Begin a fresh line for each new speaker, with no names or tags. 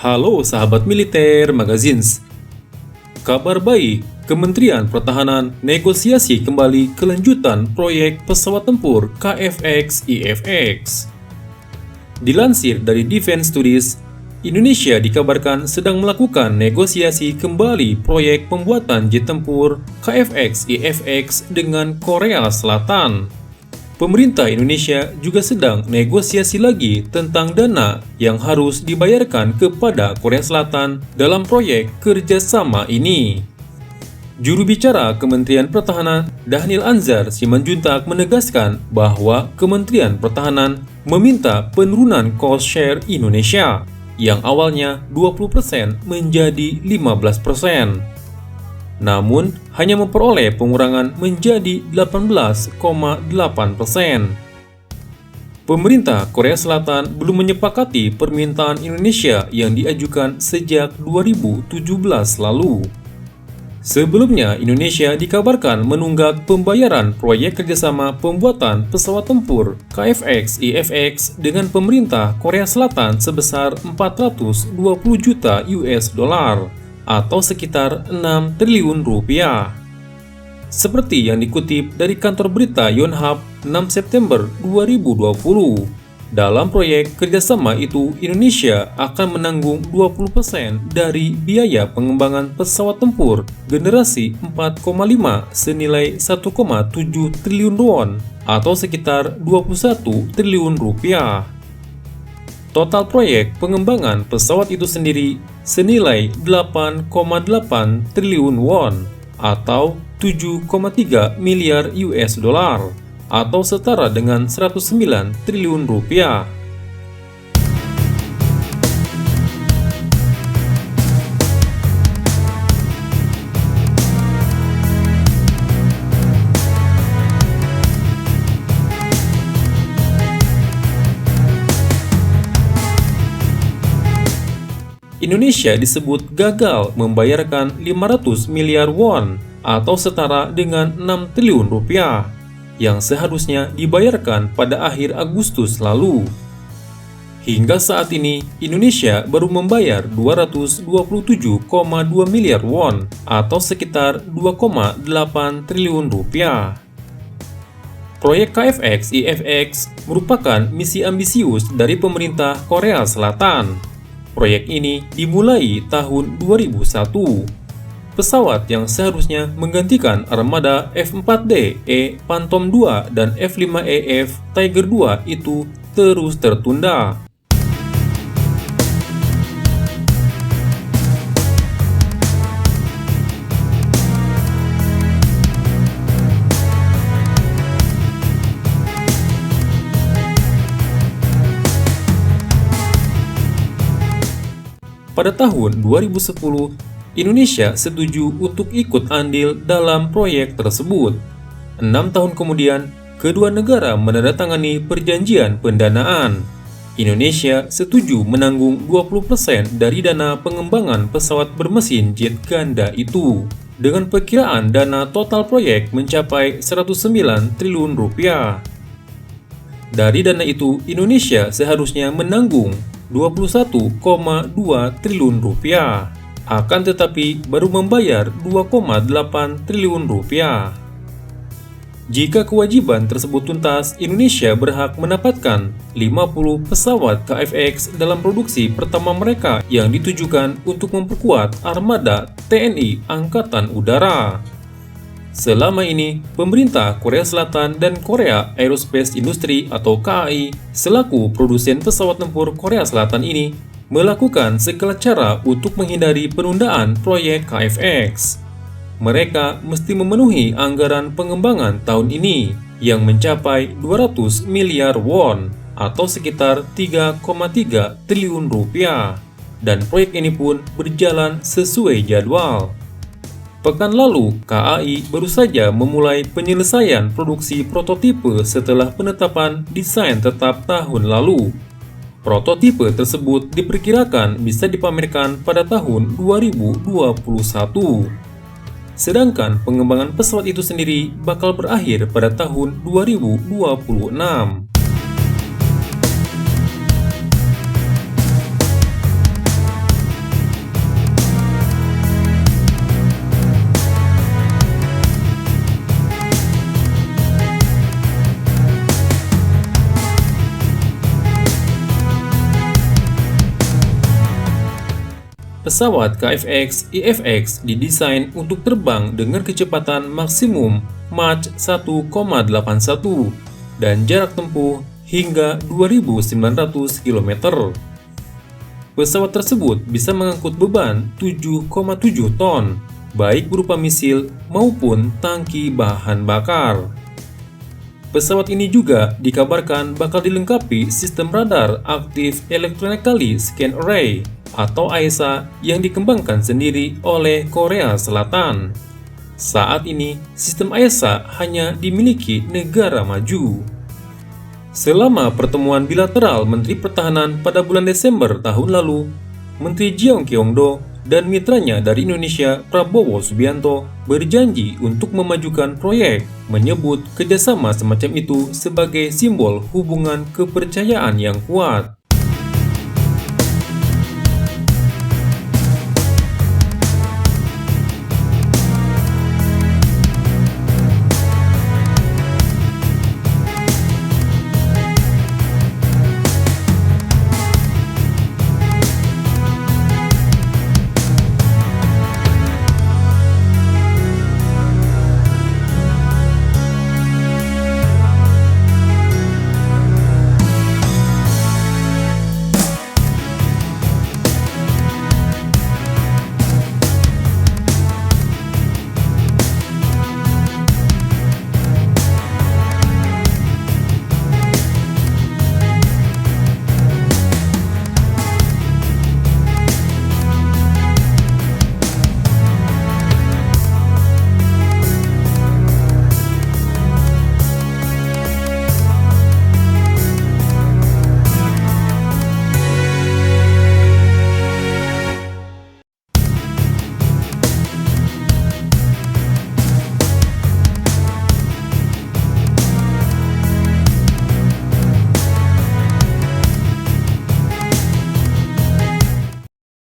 Halo sahabat militer magazines. Kabar baik, Kementerian Pertahanan negosiasi kembali kelanjutan proyek pesawat tempur KFX-IFX. Dilansir dari Defense Studies, Indonesia dikabarkan sedang melakukan negosiasi kembali proyek pembuatan jet tempur KFX-IFX dengan Korea Selatan. Pemerintah Indonesia juga sedang negosiasi lagi tentang dana yang harus dibayarkan kepada Korea Selatan dalam proyek kerjasama ini. Juru bicara Kementerian Pertahanan Dhanil Anzar Simanjuntak menegaskan bahwa Kementerian Pertahanan meminta penurunan cost share Indonesia yang awalnya 20% menjadi 15%. Namun, hanya memperoleh pengurangan menjadi 18,8%. Pemerintah Korea Selatan belum menyepakati permintaan Indonesia yang diajukan sejak 2017 lalu. Sebelumnya, Indonesia dikabarkan menunggak pembayaran proyek kerjasama pembuatan pesawat tempur KFX-IFX dengan pemerintah Korea Selatan sebesar 420 juta US dollar. Atau sekitar 6 triliun rupiah. Seperti yang dikutip dari kantor berita Yonhap 6 September 2020, dalam proyek kerjasama itu Indonesia akan menanggung 20% dari biaya pengembangan pesawat tempur generasi 4,5 senilai 1,7 triliun won atau sekitar 21 triliun rupiah. Total proyek pengembangan pesawat itu sendiri senilai 8,8 triliun won atau 7,3 miliar US dollar atau setara dengan 109 triliun rupiah. Indonesia disebut gagal membayarkan 500 miliar won atau setara dengan 6 triliun rupiah yang seharusnya dibayarkan pada akhir Agustus lalu. Hingga saat ini, Indonesia baru membayar 227,2 miliar won atau sekitar 2,8 triliun rupiah. Proyek KFX-IFX merupakan misi ambisius dari pemerintah Korea Selatan. Proyek ini dimulai tahun 2001. Pesawat yang seharusnya menggantikan armada F-4D-E Phantom II dan F-5EF Tiger II itu terus tertunda. Pada tahun 2010, Indonesia setuju untuk ikut andil dalam proyek tersebut. 6 tahun kemudian, kedua negara menandatangani perjanjian pendanaan. Indonesia setuju menanggung 20% dari dana pengembangan pesawat bermesin jet ganda itu, dengan perkiraan dana total proyek mencapai 109 triliun rupiah. Dari dana itu, Indonesia seharusnya menanggung 21,2 triliun rupiah, akan tetapi baru membayar 2,8 triliun rupiah. Jika kewajiban tersebut tuntas, Indonesia berhak mendapatkan 50 pesawat KFX dalam produksi pertama mereka yang ditujukan untuk memperkuat armada TNI Angkatan Udara. Selama ini, pemerintah Korea Selatan dan Korea Aerospace Industry atau KAI selaku produsen pesawat tempur Korea Selatan ini melakukan segala cara untuk menghindari penundaan proyek KFX. Mereka mesti memenuhi anggaran pengembangan tahun ini yang mencapai 200 miliar won atau sekitar 3,3 triliun rupiah, dan proyek ini pun berjalan sesuai jadwal. Pekan lalu, KAI baru saja memulai penyelesaian produksi prototipe setelah penetapan desain tetap tahun lalu. Prototipe tersebut diperkirakan bisa dipamerkan pada tahun 2021. Sedangkan pengembangan pesawat itu sendiri bakal berakhir pada tahun 2026. Pesawat KFX IFX didesain untuk terbang dengan kecepatan maksimum Mach 1,81 dan jarak tempuh hingga 2.900 km. Pesawat tersebut bisa mengangkut beban 7,7 ton, baik berupa misil maupun tangki bahan bakar. Pesawat ini juga dikabarkan bakal dilengkapi sistem radar Active Electronically Scan Array atau AESA yang dikembangkan sendiri oleh Korea Selatan. Saat ini, sistem AESA hanya dimiliki negara maju. Selama pertemuan bilateral Menteri Pertahanan pada bulan Desember tahun lalu, Menteri Jeong Kyong-do dan mitranya dari Indonesia, Prabowo Subianto, berjanji untuk memajukan proyek, menyebut kerjasama semacam itu sebagai simbol hubungan kepercayaan yang kuat.